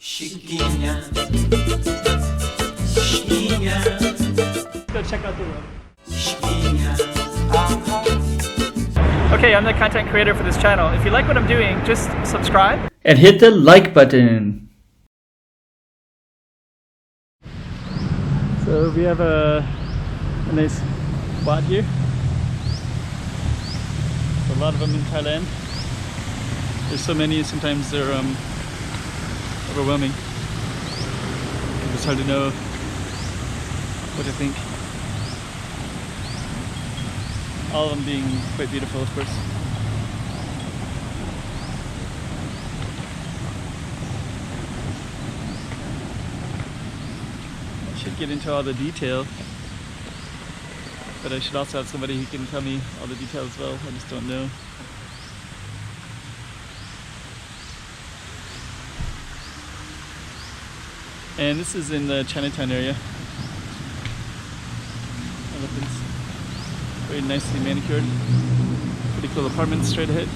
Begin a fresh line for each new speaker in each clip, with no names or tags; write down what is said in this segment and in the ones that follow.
Chiquinha, chiquinha,
Go check out the room.
chiquinha,
Okay, I'm the content creator for this channel. If you like what I'm doing, just subscribe and hit the like button. So we have a nice wat here. A lot of them in Thailand. There's so many, sometimes they're overwhelming. It's hard to know what to think. All of them being quite beautiful, of course. I should get into all the detail, but I should also have somebody who can tell me all the details as well. I just don't know. And this is in the Chinatown area. Elephants. Very nicely manicured. Pretty cool apartments straight ahead.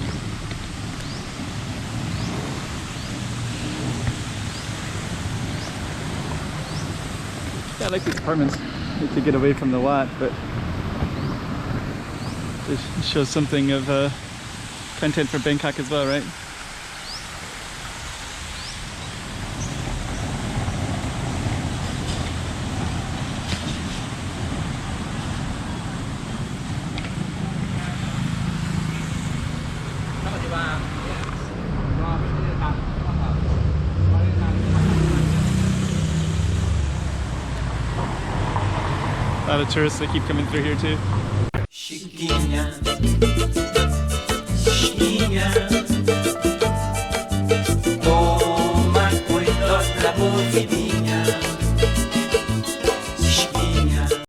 Yeah, I like these apartments. I need to get away from the Wat, but it shows something of content for Bangkok as well, right? A lot of tourists that keep coming through here too.
chiquinha, chiquinha. Toma cuidado la porfidinha.